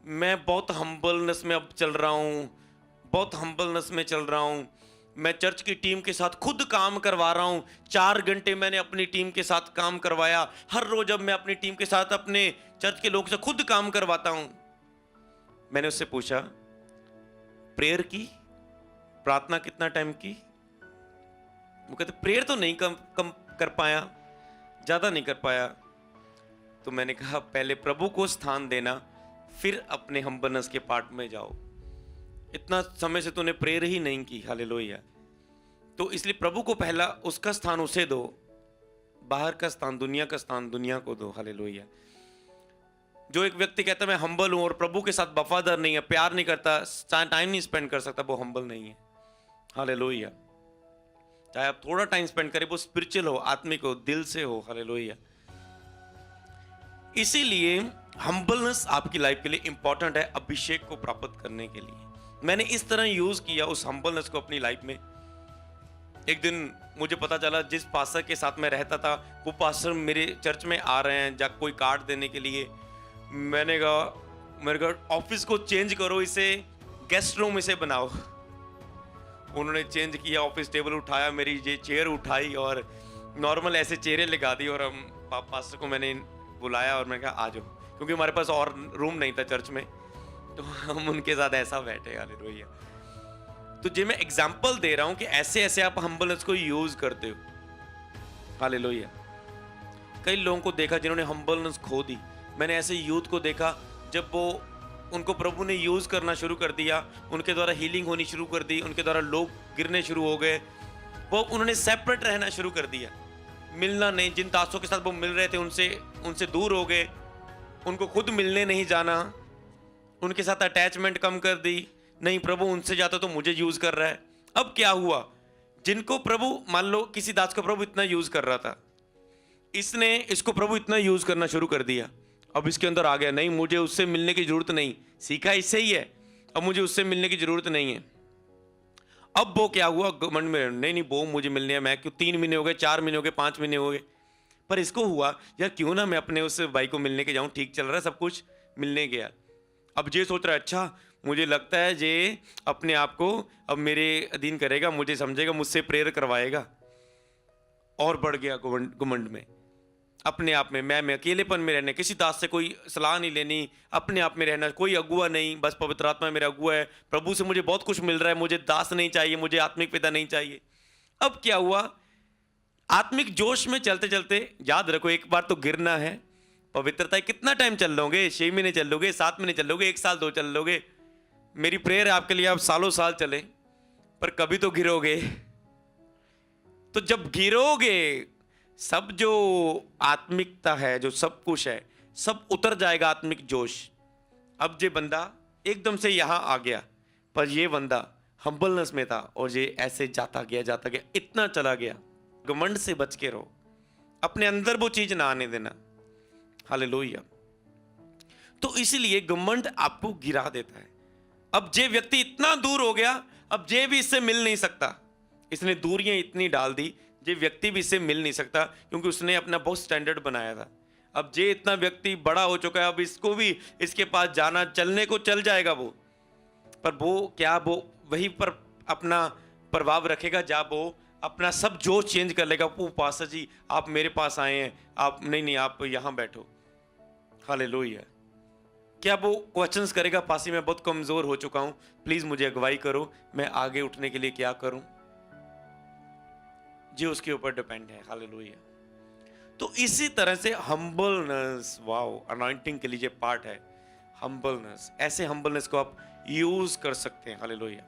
A: मैं बहुत हम्बलनेस में अब चल रहा हूं, बहुत हम्बलनेस में चल रहा हूं। मैं चर्च की टीम के साथ खुद काम करवा रहा हूं, 4 घंटे मैंने अपनी टीम के साथ काम करवाया। हर रोज अब मैं अपनी टीम के साथ अपने चर्च के लोगों से खुद काम करवाता हूं। मैंने उससे पूछा प्रेयर की, प्रार्थना कितना टाइम की? वो कहते प्रेयर तो नहीं कम कर पाया, ज्यादा नहीं कर पाया। तो मैंने कहा पहले प्रभु को स्थान देना, फिर अपने हम्बलनेस के पार्ट में जाओ। इतना समय से तूने प्रेयर ही नहीं की। हालेलुया। तो इसलिए प्रभु को पहला, उसका स्थान उसे दो, बाहर का स्थान, दुनिया का स्थान दुनिया को दो। हालेलुया। जो एक व्यक्ति कहता है मैं हम्बल हूं और प्रभु के साथ वफादार नहीं है, प्यार नहीं करता, टाइम नहीं स्पेंड कर सकता, वो हम्बल नहीं है। हालेलुया। चाहे आप थोड़ा टाइम स्पेंड करें, वो स्पिरिचुअल हो, आत्मिक हो, दिल से हो। हालेलुया। इसीलिए हम्बलनेस आपकी लाइफ के लिए इंपॉर्टेंट है, अभिषेक को प्राप्त करने के लिए। मैंने इस तरह यूज किया उस हम्बलनेस को अपनी लाइफ में। एक दिन मुझे पता चला जिस पास्टर के साथ मैं रहता था, वो पास्टर मेरे चर्च में आ रहे हैं कोई कार्ड देने के लिए। मैंने कहा मेरे घर ऑफिस को चेंज करो, इसे गेस्ट रूम इसे बनाओ। उन्होंने चेंज किया, ऑफिस टेबल उठाया, मेरी ये चेयर उठाई और नॉर्मल ऐसे चेयरें लगा दी और हम पास्टर को मैंने बुलाया और मैंने कहा आ जाओ, क्योंकि हमारे पास और रूम नहीं था चर्च में, तो हम उनके साथ ऐसा बैठे। हालेलुया। तो जे मैं एग्जांपल दे रहा हूं कि ऐसे ऐसे आप हम्बलनेस को यूज करते हो। हालेलुया। कई लोगों को देखा जिन्होंने हम्बलनेस खो दी। मैंने ऐसे यूथ को देखा, जब वो उनको प्रभु ने यूज करना शुरू कर दिया, उनके द्वारा हीलिंग होनी शुरू कर दी, उनके द्वारा लोग गिरने शुरू हो गए, वो उन्होंने सेपरेट रहना शुरू कर दिया, मिलना नहीं, जिन दासों के साथ वो मिल रहे थे उनसे दूर हो गए, उनको खुद मिलने नहीं जाना, उनके साथ अटैचमेंट कम कर दी, नहीं प्रभु उनसे जाता तो मुझे यूज कर रहा है। अब क्या हुआ, जिनको प्रभु, मान लो किसी दास को प्रभु इतना यूज कर रहा था, इसने इसको प्रभु इतना यूज करना शुरू कर दिया, अब इसके अंदर आ गया, नहीं मुझे उससे मिलने की जरूरत नहीं, सीखा इससे ही है, अब मुझे उससे मिलने की जरूरत नहीं है। अब वो क्या हुआ, घमंड में, नहीं वो मुझे मिलने है, मैं क्यों, 3 महीने हो गए, 4 महीने हो गए, 5 महीने हो गए, पर इसको हुआ यार क्यों ना मैं अपने उस भाई को मिलने के जाऊं, ठीक चल रहा है सब कुछ, मिलने गया। अब ये सोच रहा है, अच्छा मुझे लगता है ये अपने आप को अब मेरे अधीन करेगा, मुझे समझेगा, मुझसे प्रेयर करवाएगा, और बढ़ गया घमंड में, अपने आप में, मैं अकेलेपन में रहने, किसी दास से कोई सलाह नहीं लेनी, अपने आप में रहना, कोई अगुआ नहीं, बस पवित्र आत्मा मेरा अगुआ है, प्रभु से मुझे बहुत कुछ मिल रहा है, मुझे दास नहीं चाहिए, मुझे आत्मिक पिता नहीं चाहिए। अब क्या हुआ, आत्मिक जोश में चलते चलते, याद रखो एक बार तो गिरना है, पवित्रता कितना टाइम चल लोगे, 6 महीने चल लोगे, 7 महीने चल लोगे, 1 साल 2 चल लोगे, मेरी प्रेयर है आपके लिए आप सालों साल चले, पर कभी तो गिरोगे। तो जब गिरोगे, सब जो आत्मिकता है, जो सब कुछ है, सब उतर जाएगा, आत्मिक जोश। अब ये बंदा एकदम से यहां आ गया, पर ये बंदा हम्बलनेस में था, और ये ऐसे जाता गया, इतना चला गया। घमंड से बच के रहो, अपने अंदर वो चीज ना आने देना, हालेलुया। तो इसीलिए घमंड आपको गिरा देता है। अब जे व्यक्ति इतना दूर हो गया, अब जे भी इससे मिल नहीं सकता, इसने दूरियां इतनी डाल दी, जे व्यक्ति भी इससे मिल नहीं सकता, क्योंकि उसने अपना बहुत स्टैंडर्ड बनाया था। अब जे इतना व्यक्ति बड़ा हो चुका है, अब इसको भी इसके पास जाना, चलने को चल जाएगा वो, पर वो क्या, वो वहीं पर अपना प्रभाव रखेगा, जहाँ वो अपना सब जोश चेंज कर लेगा। वो पास्टर जी आप मेरे पास आए हैं, आप नहीं आप यहाँ बैठो, हालेलुया। क्या वो क्वेश्चंस करेगा, पासी मैं बहुत कमजोर हो चुका हूं, प्लीज मुझे अगुवाई करो, मैं आगे उठने के लिए क्या करूं, जी उसके ऊपर डिपेंड है, हालेलुया। तो इसी तरह से हम्बलनेस, वाओ, अनॉइंटिंग के लिए पार्ट है हम्बलनेस। ऐसे हम्बलनेस को आप यूज कर सकते हैं, हालेलुया।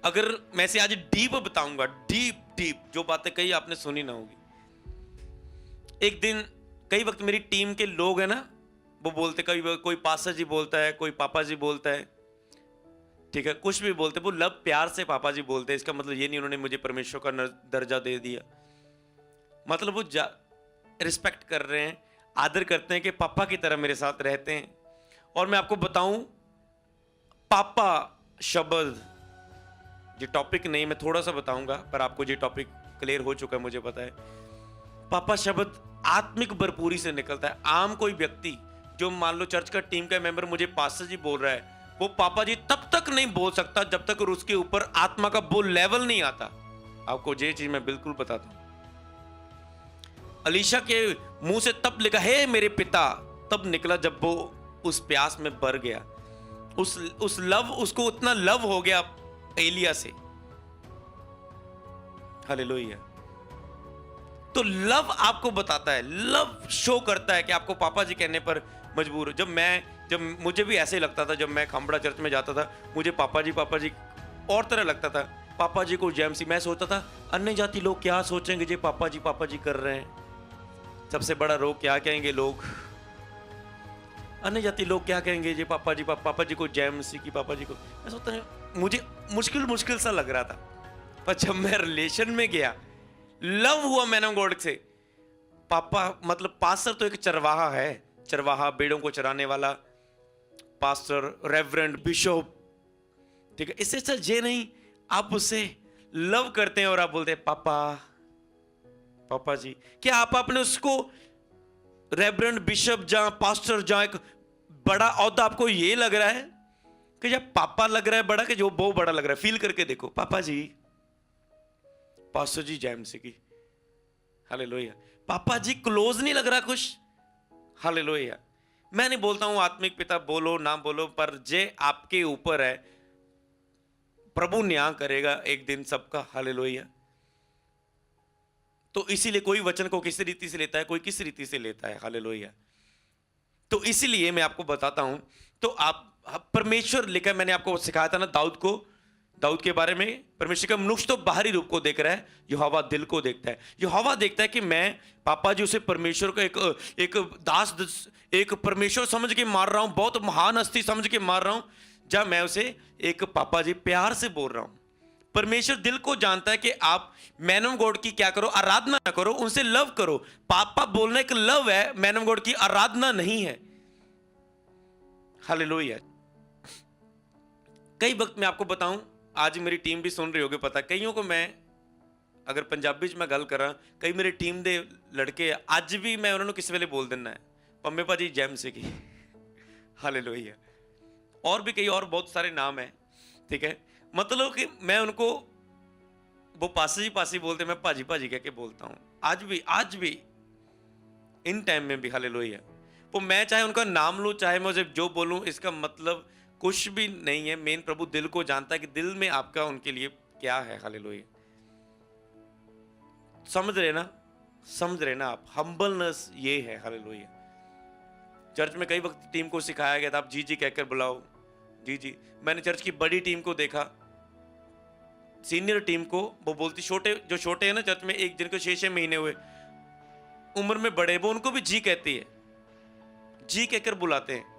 A: अगर मैं से आज डीप बताऊंगा, डीप जो बातें कही आपने सुनी ना होगी। एक दिन कई वक्त मेरी टीम के लोग हैं ना, वो बोलते, कभी कोई पास्टर जी बोलता है, कोई पापा जी बोलता है, ठीक है, कुछ भी बोलते, वो लव प्यार से पापा जी बोलते हैं। इसका मतलब ये नहीं उन्होंने मुझे परमेश्वर का दर्जा दे दिया, मतलब वो रिस्पेक्ट कर रहे हैं, आदर करते हैं कि पापा की तरह मेरे साथ रहते हैं। और मैं आपको बताऊं, पापा शब्द, ये टॉपिक नहीं, मैं थोड़ा सा बताऊंगा, पर आपको ये टॉपिक क्लियर हो चुका है, मुझे पता है। पापा शब्द आत्मिक भरपूरी से निकलता है। आम कोई व्यक्ति जो मान लो चर्च का टीम का मेंबर मुझे पास्टर जी बोल रहा है, वो पापा जी तब तक नहीं बोल सकता जब तक उसके ऊपर आत्मा का वो लेवल नहीं आता। आपको ये चीज मैं बिल्कुल बताता हूं। अलीशा के मुंह से तब लिखा हे मेरे पिता, तब निकला जब वो उस प्यास में भर गया, उस लव, उसको उतना लव हो गया एलिया से, हालेलुया। तो लव आपको बताता है, लव शो करता है कि आपको पापा जी कहने पर मजबूर हो। जब मुझे भी ऐसे लगता था, जब मैं खामड़ा चर्च में जाता था, मुझे पापा जी और तरह लगता था। पापा जी को जेएमसी, मैं सोचता था अन्य जाति लोग क्या सोचेंगे जी पापा जी कर रहे हैं, सबसे बड़ा रोग क्या कहेंगे लोग, अन्य जाति लोग क्या कहेंगे जी पापा जी को जेएमसी की, पापा जी को। मैं सोचता, मुझे मुश्किल सा लग रहा था। पर जब मैं रिलेशन में गया, लव हुआ मैन ऑफ गॉड से, पापा मतलब पास्टर तो एक चरवाहा है, चरवाहा बेड़ों को चराने वाला, पास्टर, रेवरेंड, बिशप, ठीक है। इससे सर ये नहीं, आप उससे लव करते हैं और आप बोलते हैं पापा जी। क्या आपने उसको रेवरेंड, बिशप, जहां पास्टर, जहां एक बड़ा औहदा आपको ये लग रहा है कि जब पापा लग रहा है बड़ा, कि जो बहुत बड़ा लग रहा है, फील करके देखो, पापा जी, पास्टर जी जेएमसी की, हालेलुया। पापा जी क्लोज नहीं लग रहा कुछ, हालेलुया। मैं नहीं बोलता हूं आत्मिक पिता बोलो ना बोलो, पर जे आपके ऊपर है, प्रभु न्याय करेगा एक दिन सबका, हालेलुया। तो इसीलिए कोई वचन को किस रीति से लेता है, कोई किस रीति से लेता है, हालेलुया। तो इसीलिए मैं आपको बताता हूं तो आप परमेश्वर लिखा है, मैंने आपको सिखाया था ना दाऊद के बारे में, परमेश्वर का मनुष्य तो बाहरी रूप को देख रहा है, यहोवा दिल को देखता है। यहोवा देखता है कि मैं पापा जी उसे परमेश्वर का एक दास, एक परमेश्वर समझ के मार रहा हूं, बहुत महान हस्ती समझ के मार रहा हूं, जब मैं उसे एक पापा जी प्यार से बोल रहा हूं। परमेश्वर दिल को जानता है कि आप मैन ऑफ गॉड की क्या करो, आराधना ना करो, उनसे लव करो। पापा बोलना एक लव है, मैन ऑफ गॉड की आराधना नहीं है। हालेलुया। कई वक्त मैं आपको बताऊं, आज मेरी टीम भी सुन रही होगी, पता कईयों को मैं अगर पंजाबी च मैं गल करा, कई मेरी टीम दे लड़के आज भी मैं उन्होंने किस वेले बोल देना है पंमे भाजी जैम से की। हालेलुया। और भी कई और बहुत सारे नाम है, ठीक है, मतलब कि मैं उनको वो पासी बोलते, मैं भाजी भाजी कह के बोलता हूं आज भी इन टाइम में भी। हालेलुया। वो मैं चाहे उनका नाम लूं, चाहे मैं उसे जो बोलूं, इसका मतलब कुछ भी नहीं है। मेन प्रभु दिल को जानता है कि दिल में आपका उनके लिए क्या है। हालेलुया। समझ रहे ना आप, हम्बलनेस ये है। हालेलुया। चर्च में कई वक्त टीम को सिखाया गया था आप जी जी कहकर बुलाओ, जी। मैंने चर्च की बड़ी टीम को देखा, सीनियर टीम को, वो बोलती जो छोटे हैं ना चर्च में, एक जिनको 6 महीने हुए उम्र में बड़े, वो उनको भी जी कहती है, जी कहकर बुलाते हैं।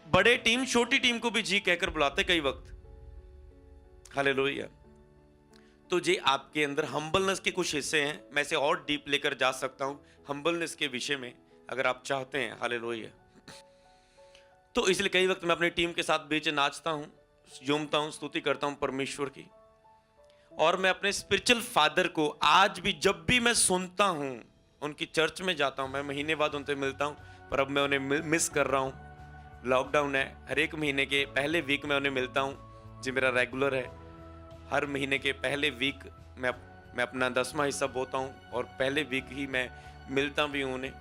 A: बड़े टीम छोटी टीम को भी जी कहकर बुलाते कई वक्त। हालेलुया। तो जी आपके अंदर हम्बलनेस के कुछ हिस्से हैं, मैं इसे और डीप लेकर जा सकता हूं हम्बलनेस के विषय में अगर आप चाहते हैं। हालेलुया। तो इसलिए कई वक्त मैं अपनी टीम के साथ बीच नाचता हूं, झूमता हूं, स्तुति करता हूं परमेश्वर की। और मैं अपने स्पिरिचुअल फादर को आज भी जब भी मैं सुनता हूं, उनकी चर्च में जाता हूं, मैं महीने बाद उनसे मिलता हूं, पर अब मैं उन्हें मिस कर रहा हूं। लॉकडाउन है, हर एक महीने के पहले वीक में उन्हें मिलता हूं, जो मेरा रेगुलर है। हर महीने के पहले वीक मैं अपना 10वां हिस्सा बोता हूं और पहले वीक ही मैं मिलता भी हूं उन्हें।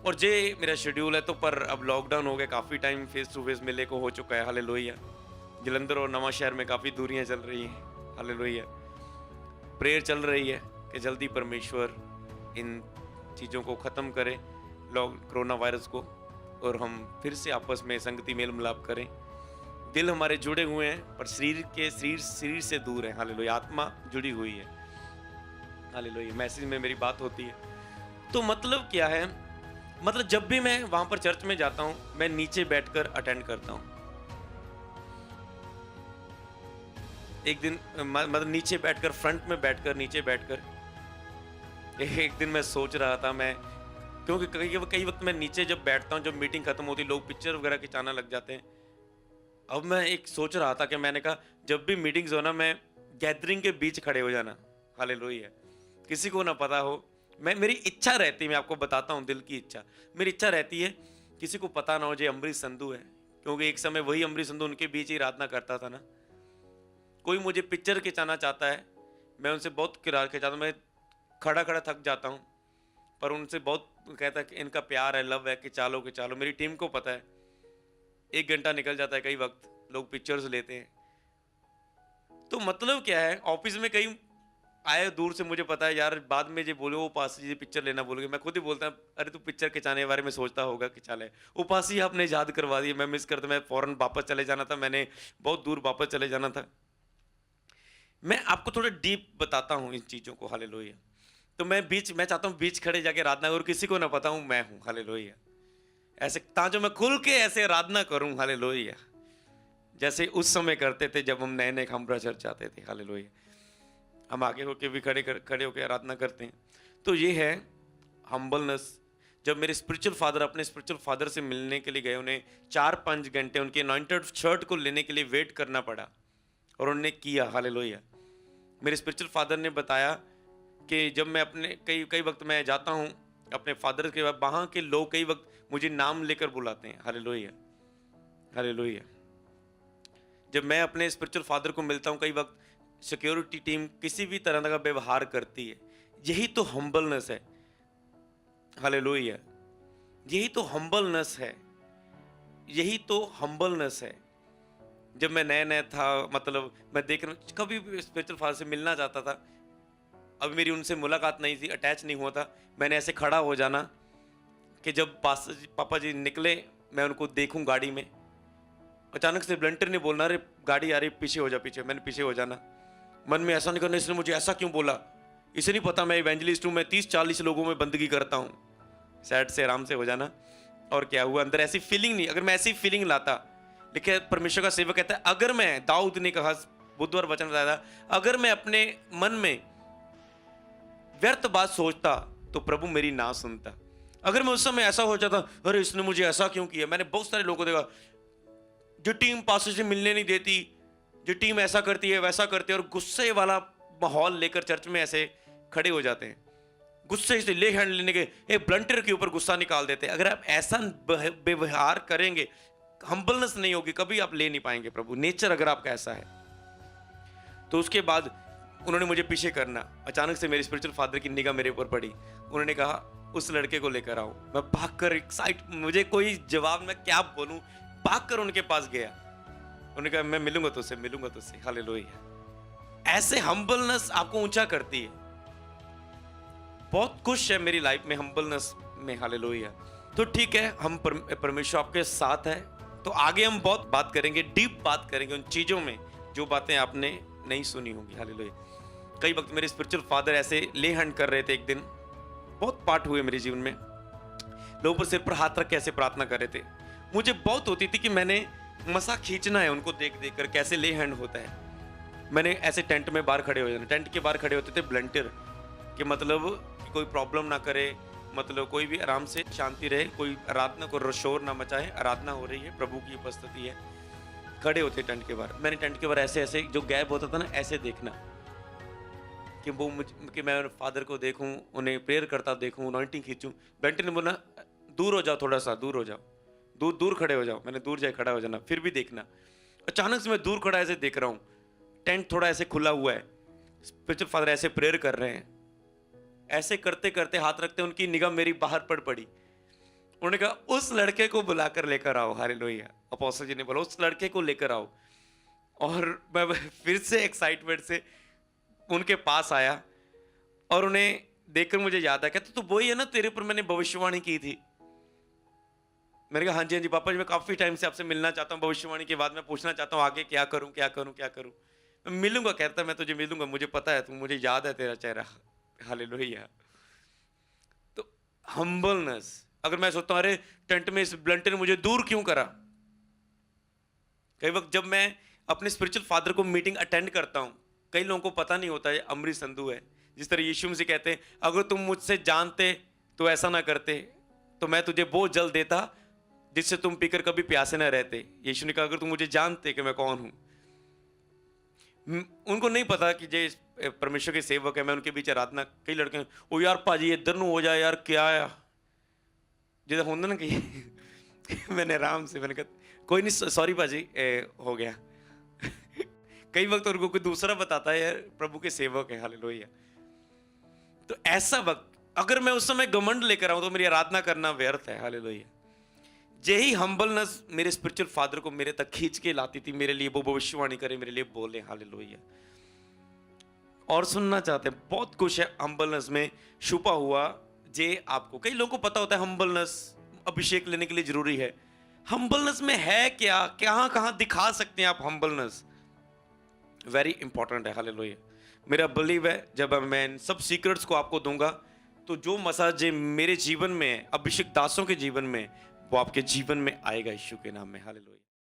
A: और जे मेरा शेड्यूल है, तो पर अब लॉकडाउन हो गया, काफ़ी टाइम फेस टू फेस मिलने को हो चुका है। हालेलुया। जलंधर और नवा शहर में काफ़ी दूरियां चल रही हैं। हालेलुया। प्रेयर चल रही है कि जल्दी परमेश्वर इन चीज़ों को ख़त्म करे, कोरोना वायरस को, और हम फिर से आपस में संगति मेल मिलाप करें। दिल हमारे जुड़े हुए हैं पर शरीर से दूर है। हालेलुया। आत्मा जुड़ी हुई है। हालेलुया। मैसेज में मेरी बात होती है। तो मतलब क्या है, मतलब जब भी मैं वहां पर चर्च में जाता हूं, मैं नीचे बैठकर अटेंड करता हूं। एक दिन मतलब नीचे बैठकर, फ्रंट में बैठकर, नीचे बैठकर एक दिन मैं सोच रहा था, मैं क्योंकि कई वक्त मैं नीचे जब बैठता हूं, जब मीटिंग खत्म होती, लोग पिक्चर वगैरह खिंचाना लग जाते हैं। अब मैं एक सोच रहा था कि मैंने कहा जब भी मीटिंग्स हो ना, मैं गैदरिंग के बीच खड़े हो जाना। हालेलुया। किसी को ना पता हो, मेरी इच्छा रहती है, मैं आपको बताता हूँ दिल की इच्छा, मेरी इच्छा रहती है किसी को पता ना हो जो अमरीश संधू है, क्योंकि एक समय वही अमरीश संधू उनके बीच ही आराधना करता था ना। कोई मुझे पिक्चर खिंचाना चाहता है, मैं उनसे बहुत खिंचाता हूँ, मैं खड़ा थक जाता हूँ, पर उनसे बहुत कहता है कि इनका प्यार है, लव है, कि चालो। मेरी टीम को पता है 1 घंटा निकल जाता है, कई वक्त लोग पिक्चर्स लेते हैं। तो मतलब क्या है, ऑफिस में कई आए दूर से, मुझे पता है यार बाद में जो बोले उपासी जी पिक्चर लेना बोलोगे, मैं खुद ही बोलता हूँ अरे तू पिक्चर खिंचाने के बारे में सोचता होगा कि चले उपासी आपने याद करवा दी, मैं मिस करता, मैं फौरन वापस चले जाना था, मैंने बहुत दूर वापस चले जाना था। मैं आपको थोड़ा डीप बताता हूँ इन चीज़ों को। हालेलुया। तो मैं चाहता हूँ बीच खड़े जाके आराधना, और किसी को ना पता हूँ मैं हूँ। हालेलुया। ऐसे ताकि मैं खुल के ऐसे आराधना करूँ। हालेलुया। जैसे उस समय करते थे जब हम नए खंबरा चर्च आते थे। हालेलुया। हम आगे होके भी खड़े होकर आराधना करते हैं। तो ये है हम्बलनेस। जब मेरे स्पिरिचुअल फादर अपने स्पिरिचुअल फादर से मिलने के लिए गए, उन्हें 4-5 घंटे उनके अनॉइंटेड शर्ट को लेने के लिए वेट करना पड़ा, और उन्होंने किया। हालेलुया। मेरे स्पिरिचुअल फादर ने बताया कि जब मैं अपने कई वक्त मैं जाता हूँ अपने फादर के बाद, वहाँ के लोग कई वक्त मुझे नाम लेकर बुलाते हैं। हालेलुया। हालेलुया। जब मैं अपने स्पिरिचुअल फादर को मिलता हूँ, कई वक्त सिक्योरिटी टीम किसी भी तरह का व्यवहार करती है। यही तो हम्बलनेस है। हालेलुया। यही तो हम्बलनेस है। यही तो हम्बलनेस है। जब मैं नया था, मतलब मैं देख रहा कभी भी स्पिरिचुअल फादर से मिलना चाहता था, अभी मेरी उनसे मुलाकात नहीं थी, अटैच नहीं हुआ था, मैंने ऐसे खड़ा हो जाना कि जब पापा जी निकले मैं उनको देखूं गाड़ी में, अचानक से ब्लंटर ने बोलना, अरे गाड़ी आ रही, पीछे हो जा पीछे। मैंने पीछे हो जाना, मन में ऐसा नहीं करना इसने मुझे ऐसा क्यों बोला, इसे नहीं पता मैं इवेंजलिस्ट हूँ, मैं 30-40 लोगों में बंदगी करता हूँ। सैड से आराम से हो जाना। और क्या हुआ, अंदर ऐसी फीलिंग नहीं, अगर मैं ऐसी फीलिंग लाता, लेकिन परमेश्वर का सेवक कहता है अगर मैं, दाऊद ने कहा, बुधवार वचन बताया था, अगर मैं अपने मन में व्यर्थ बात सोचता तो प्रभु मेरी ना सुनता। अगर मैं उस समय ऐसा हो जाता, अरे इसने मुझे ऐसा क्यों किया। मैंने बहुत सारे लोगों को देखा, जो टीम पास से मिलने नहीं देती, जो टीम ऐसा करती है वैसा करती है, और गुस्से वाला माहौल लेकर चर्च में ऐसे खड़े हो जाते हैं, गुस्से से ले हैंड लेने के एक ब्लंटर के ऊपर गुस्सा निकाल देते हैं। अगर आप ऐसा व्यवहार करेंगे, हम्बलनेस नहीं होगी, कभी आप ले नहीं पाएंगे प्रभु। नेचर अगर आपका ऐसा है तो उसके बाद उन्होंने मुझे पीछे करना, अचानक से मेरे स्पिरिचुअल फादर की निगाह मेरे ऊपर पड़ी। उन्होंने कहा उस लड़के को लेकर आओ। मैं भागकर एक्साइट, मुझे कोई जवाब, मैं क्या बोलूं, भागकर उनके पास गया। उन्होंने कहा मैं मिलूंगा तुझसे, मिलूंगा तुझसे। हालेलुया। ऐसे हम्बलनेस आपको ऊंचा करती है। बहुत खुश है मेरी लाइफ में हम्बलनेस में। हालेलुया। तो ठीक है, हम परमेश्वर आपके साथ है, तो आगे हम बहुत बात करेंगे, डीप बात करेंगे उन चीजों में जो बातें आपने नहीं सुनी होंगी। हालेलुया। कई वक्त मेरे स्पिरिचुअल फादर ऐसे ले हैंड कर रहे थे, एक दिन बहुत पाठ हुए मेरे जीवन में, लोगों पर सिर पर हाथ रख के ऐसे प्रार्थना कर रहे थे। मुझे बहुत होती थी कि मैंने मसा खींचना है उनको देख देख कर कैसे ले हैंड होता है। मैंने ऐसे टेंट में बाहर खड़े हो जाना, टेंट के बाहर खड़े होते थे ब्लंटर कि मतलब कि कोई प्रॉब्लम ना करे, मतलब कोई भी आराम से शांति रहे, कोई आराधना को शोर ना मचाए, आराधना हो रही है, प्रभु की उपस्थिति है, खड़े होते टेंट के बाहर। मैंने टेंट के बाहर ऐसे ऐसे जो गैप होता था ना, ऐसे देखना कि वो कि मैं फादर को देखूं, उन्हें प्रेयर करता देखूं, अनॉइंटिंग खींचूं। बेंटन ने बोला दूर हो जाओ, थोड़ा सा दूर हो जाओ, दूर दूर खड़े हो जाओ। मैंने दूर जाए खड़ा हो जाना, फिर भी देखना। अचानक से मैं दूर खड़ा ऐसे देख रहा हूँ, टेंट थोड़ा ऐसे खुला हुआ है, स्पिरिचुअल फादर ऐसे प्रेयर कर रहे हैं। ऐसे करते करते हाथ रखते उनकी निगाह मेरी बाहर पड़ी। उन्होंने कहा उस लड़के को बुलाकर लेकर आओ। हालेलुया। अपोस्टल जी ने बोला उस लड़के को लेकर आओ। और मैं फिर से एक्साइटमेंट से उनके पास आया और उन्हें देखकर मुझे याद आया, कहते तो वही है ना तेरे पर मैंने भविष्यवाणी की थी। मैंने कहा हाँ जी पापा जी, मैं काफी टाइम से आपसे मिलना चाहता हूँ, भविष्यवाणी के बाद मैं पूछना चाहता हूँ आगे क्या करूँ क्या करूँ क्या करूँ। मैं मिलूंगा, कहता मैं तुझे मिलूंगा, मुझे पता है, तू मुझे याद है तेरा चेहरा। हालेलुया। तो हम्बलनेस, अगर मैं सोचता हूँ अरे टेंट में इस ब्लंटर ने मुझे दूर क्यों करा। कई वक्त जब मैं अपने स्पिरिचुअल फादर को मीटिंग अटेंड करता हूँ, कई लोगों को पता नहीं होता है अमृत संधू है। जिस तरह यीशु मसीह कहते हैं अगर तुम मुझसे जानते तो ऐसा ना करते, तो मैं तुझे वो जल देता जिससे तुम पीकर कभी प्यासे ना रहते। यीशु ने कहा अगर तुम मुझे जानते कि मैं कौन हूं। उनको नहीं पता कि जे परमेश्वर के सेवक है, मैं उनके बीच आराधना। कई लड़के ओ यार भाजी इधर नु हो जाए यार, क्या है जिदा होंगे ना कि मैंने आराम से मैंने कहा कोई नहीं सॉरी भाजी हो गया। कई वक्त उनको कोई दूसरा बताता है यार प्रभु के सेवक है। हालेलुया। तो ऐसा वक्त अगर मैं उस समय घमंड लेकर आऊं तो मेरी आराधना करना व्यर्थ है। हालेलुया। यही हम्बलनेस मेरे स्पिरिचुअल फादर को मेरे तक खींच के लाती थी, मेरे लिए वो भविष्यवाणी करे, मेरे लिए बोले। हालेलुया। और सुनना चाहते हैं, बहुत कुछ है हम्बलनेस में छुपा हुआ। जे आपको कई लोगों को पता होता है हम्बलनेस अभिषेक लेने के लिए जरूरी है। हम्बलनेस में है क्या, कहां कहां दिखा सकते हैं आप हम्बलनेस, वेरी इंपॉर्टेंट है। हालेलुया। मेरा बिलीव है जब मैं इन सब सीक्रेट्स को आपको दूंगा तो जो मसाज मेरे जीवन में, अभिषेक दासों के जीवन में, वो आपके जीवन में आएगा यीशु के नाम में। हालेलुया।